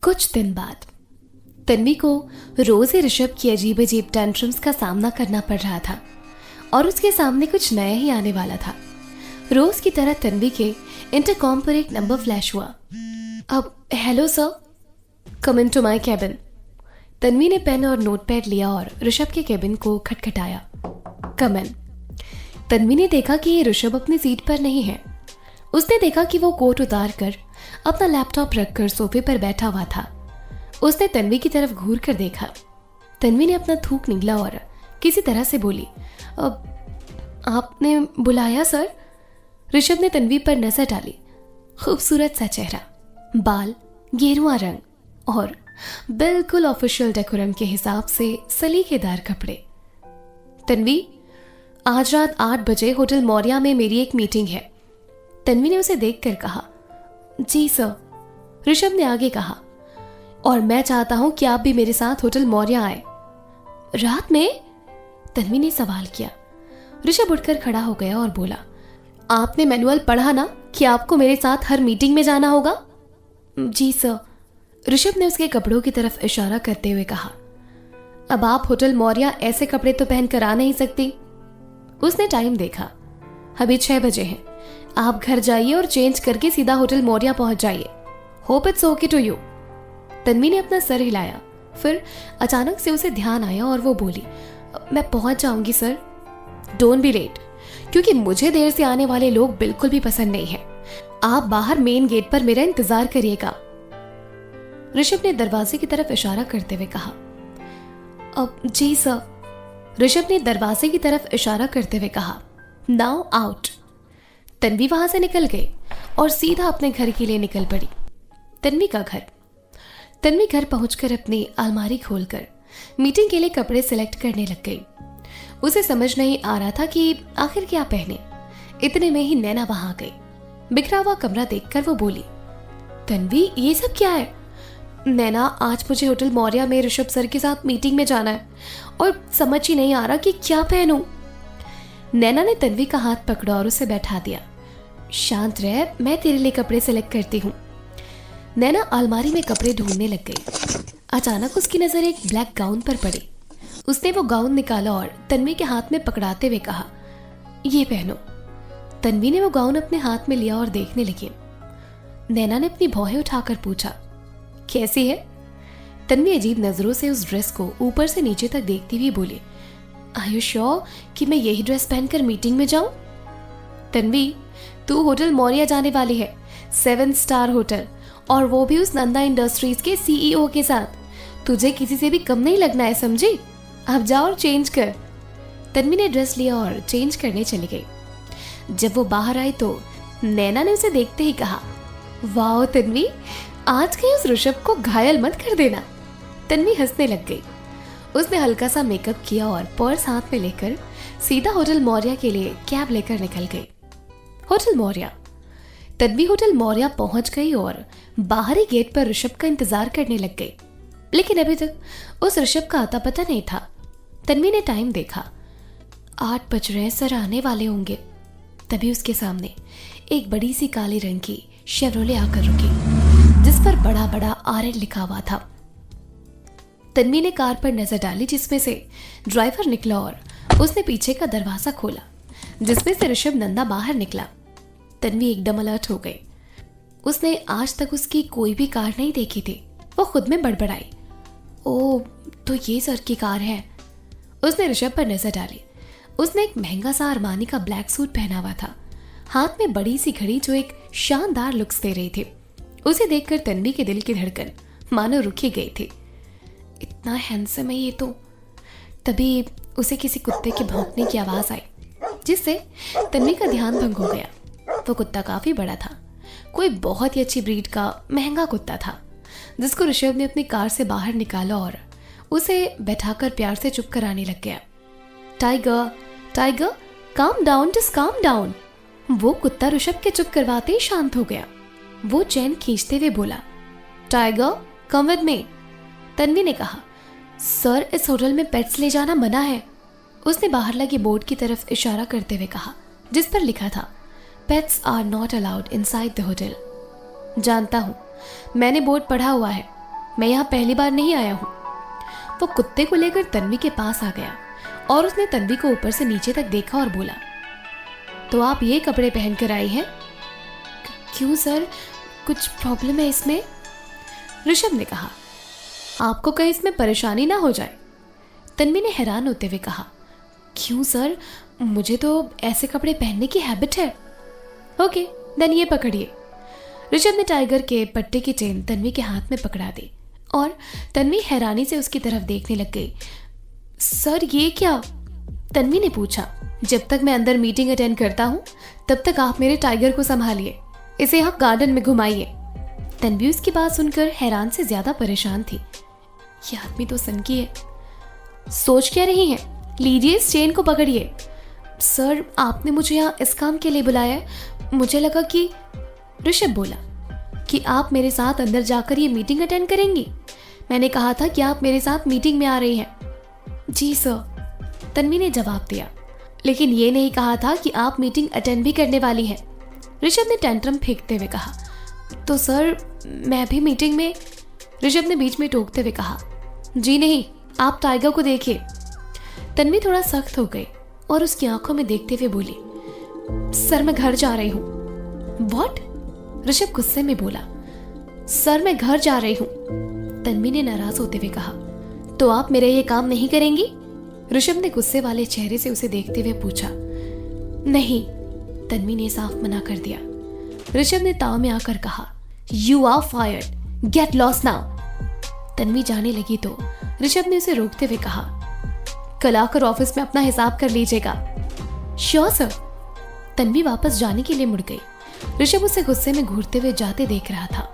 कुछ दिन बाद तन्वी को रोज ही ऋषभ की अजीब अजीब टेंट्रम्स का सामना करना पड़ रहा था और उसके सामने कुछ नया ही आने वाला था। रोज की तरह तन्वी के इंटरकॉम पर एक नंबर फ्लैश हुआ। अब hello sir, come into my cabin. Tanvi ने पेन और नोटपैड लिया और ऋषभ के कैबिन को खटखटाया। कम इन। तन्वी ने देखा कि ऋषभ अपनी सीट पर नहीं है। उसने देखा कि वो कोट उतार कर अपना लैपटॉप रखकर सोफे पर बैठा हुआ था। उसने तन्वी की तरफ घूर कर देखा। तन्वी ने अपना थूक निगला और किसी तरह से बोली, अब आपने बुलाया सर? ऋषभ ने तन्वी पर नजर डाली। खूबसूरत सा चेहरा, बाल गेरुआ रंग और बिल्कुल ऑफिशियल डेकोरम के हिसाब से सलीकेदार कपड़े। तन्वी, आज रात 8 बजे होटल मौर्या में मेरी एक मीटिंग है। तन्वी ने उसे देखकर कहा। जी सर, ऋषभ ने आगे कहा, और मैं चाहता हूं कि आप भी मेरे साथ होटल मौर्या आए। रात में? तन्वी ने सवाल किया। ऋषभ उठकर खड़ा हो गया और बोला, आपने मैनुअल पढ़ा ना कि आपको मेरे साथ हर मीटिंग में जाना होगा? जी सर, ऋषभ ने उसके कपड़ों की तरफ इशारा करते हुए कहा। अब आप होटल मौर्या ऐसे कपड़े तो पहन कर आ नहीं सकती। उसने टाइम देखा। अभी 6 बजे हैं। आप घर जाइए और चेंज करके सीधा होटल मौर्या पहुंच जाइए। Hope it's okay to you. Tanvi ने अपना सर हिलाया। फिर अचानक से उसे ध्यान आया और वो बोली, मैं पहुंच जाऊंगी सर। डोंट बी लेट, क्योंकि मुझे देर से आने वाले लोग बिल्कुल भी पसंद नहीं है। आप बाहर मेन गेट पर मेरा इंतजार करिएगा। ऋषभ ने दरवाजे की तरफ इशारा करते हुए कहा। अब जी सर, ऋषभ ने दरवाजे की तरफ इशारा करते हुए कहा। Now out. तन्वी वहां से निकल गई और सीधा अपने घर के लिए निकल पड़ी। तन्वी का घर। तन्वी घर पहुंचकर अपनी अलमारी खोलकर मीटिंग के लिए कपड़े सिलेक्ट करने लग गई। उसे समझ नहीं आ रहा था कि आखिर क्या पहने। इतने में ही नैना वहां आ गई। बिखरा हुआ कमरा देखकर वो बोली, तन्वी ये सब क्या है? नैना, आज मुझे होटल मौर्या में ऋषभ सर के साथ मीटिंग में जाना है और समझ ही नहीं आ रहा कि क्या पहनूं। नैना ने तन्वी का हाथ पकड़ा और उसे बैठा दिया। शांत रह, मैं तेरे लिए कपड़े सिलेक्ट करती हूँ। नैना अलमारी में कपड़े ढूंढने लग गई। अचानक उसकी नजर एक ब्लैक गाउन पर पड़ी। उसने वो गाउन निकाला और तन्वी के हाथ में पकड़ाते हुए कहा, ये पहनो। तन्वी ने वो गाउन अपने हाथ में लिया और देखने लगी। नैना ने अपनी भौहें उठाकर पूछा, कैसी है? तन्वी अजीब नजरों से उस ड्रेस को ऊपर से नीचे तक देखती हुई बोली, आर यू श्योर कि मैं यही ड्रेस पहनकर मीटिंग में जाऊं? तन्वी, तू होटल मौर्या जाने वाली है, 7 स्टार होटल, और वो भी उस नंदा इंडस्ट्रीज के सीईओ के साथ। तुझे किसी से भी कम नहीं लगना है, समझी? अब जाओ और चेंज कर। तन्वी ने ड्रेस लिया और चेंज करने चली गई। जब वो बाहर आई तो नैना ने उसे देखते ही कहा, वाह तन्वी, आज कहीं उस ऋषभ को घायल मत कर देना। तन्वी हंसने लग गई। उसने हल्का सा मेकअप किया और पर्स हाथ में लेकर सीधा होटल मौर्या के लिए कैब लेकर निकल गई। होटल मौर्या। तन्वी होटल मौर्या पहुंच गई और बाहरी गेट पर ऋषभ का इंतजार करने लग गई, लेकिन अभी तक उस ऋषभ का आता पता नहीं था। तन्वी ने टाइम देखा। 8 बज रहे, सर आने वाले होंगे। तभी उसके सामने एक बड़ी सी काले रंग की शेवरोले आकर रुकी, जिस पर बड़ा बड़ा आरएन लिखा हुआ था। तन्वी ने कार पर नजर डाली, जिसमें से ड्राइवर निकला और उसने पीछे का दरवाजा खोला, जिसमें से ऋषभ नंदा बाहर निकला। तन्वी एकदम अलर्ट हो गई। उसने आज तक उसकी कोई भी कार नहीं देखी थी। वो खुद में बड़बड़ाई, ओ तो ये सर की कार है। उसने ऋषभ पर नजर डाली। उसने एक महंगा सा अरमानी का ब्लैक सूट पहना हुआ था, हाथ में बड़ी सी घड़ी जो एक शानदार लुक्स दे रही थी। उसे देखकर तन्वी के दिल की धड़कन मानो रुकी गई थी। इतना हैंडसम है ये तो। तभी उसे किसी कुत्ते के भौंकने की आवाज आई, जिससे तन्वी का ध्यान भंग हो गया। वो कुत्ता काफी बड़ा था, कोई बहुत ही अच्छी ब्रीड का महंगा कुत्ता था, जिसको ऋषभ ने अपनी कार से बाहर निकाला और उसे बैठाकर प्यार से चुप कराने लग गया। Tiger, tiger, calm down, just calm down. वो कुत्ता ऋषभ के चुप करवाते ही शांत हो गया। वो चैन खींचते हुए बोला, tiger come with me. Tanvi ने कहा, सर इस होटल में पेट्स ले जाना मना है। उसने बाहर लगे बोर्ड की तरफ इशारा करते हुए कहा, जिस पर लिखा था, pets are not allowed inside the hotel. जानता हूं, मैंने बोर्ड पढ़ा हुआ है, मैं यहाँ पहली बार नहीं आया हूँ। वो कुत्ते को लेकर तन्वी के पास आ गया और उसने तन्वी को ऊपर से नीचे तक देखा और बोला, तो आप ये कपड़े पहन कर आई हैं? क्यों सर, कुछ प्रॉब्लम है इसमें? ऋषभ ने कहा। आपको कहीं इसमें परेशानी ना हो जाए? तन्वी ने हैरान होते हुए कहा। क्यों सर, मुझे तो ऐसे कपड़े पहनने की हैबिट है। ओके देन ये पकड़िए। ऋषभ ने टाइगर के पट्टे की चेन तन्वी के हाथ में पकड़ा दी और तन्वी हैरानी से उसकी तरफ देखने लग गई। सर ये क्या? तन्वी ने पूछा। जब तक मैं अंदर मीटिंग अटेंड करता हूँ तब तक आप मेरे टाइगर को संभालिए, इसे यहाँ गार्डन में घुमाइए। तन्वी उसकी बात सुनकर हैरान से ज्यादा परेशान थी। ये आदमी तो सनकी है। सोच क्या रही हैं? लीजिए इस चेन को पकड़िए। सर आपने मुझे यहाँ इस काम के लिए बुलाया है? मुझे लगा कि... ऋषभ बोला कि आप मेरे साथ अंदर जाकर ये मीटिंग अटेंड करेंगी। मैंने कहा था कि आप मेरे साथ मीटिंग में आ रही हैं। जी सर, तन्वी ने जवाब दिया। लेकिन ये नहीं कहा था कि आप मीटिंग अटेंड भी करने वाली हैं। ऋषभ ने टेंट्रम फेंकते हुए कहा। तो सर मैं भी मीटिंग में... ऋषभ ने बीच में टोकते हुए कहा। जी नहीं, आप टाइगर को देखिए। तन्वी थोड़ा सख्त हो गई और उसकी आंखों में देखते हुए बोली, सर मैं घर जा रही हूँ। व्हाट? ऋषभ गुस्से में बोला। सर मैं घर जा रही हूँ, तन्वी ने नाराज होते हुए कहा। तो आप मेरा ये काम नहीं करेंगी? ऋषभ ने गुस्से वाले चेहरे से उसे देखते हुए पूछा। नहीं, तन्वी ने साफ मना कर दिया। ऋषभ ने ताव में आकर कहा, you are fired, get lost now. Tanvi जाने लगी तो ऋषभ ने उसे रोकते हुए कहा, कल आकर ऑफिस में अपना हिसाब कर लीजिएगा। Sure sir. तन्वी वापस जाने के लिए मुड़ गई। ऋषभ उसे गुस्से में घूरते हुए जाते देख रहा था।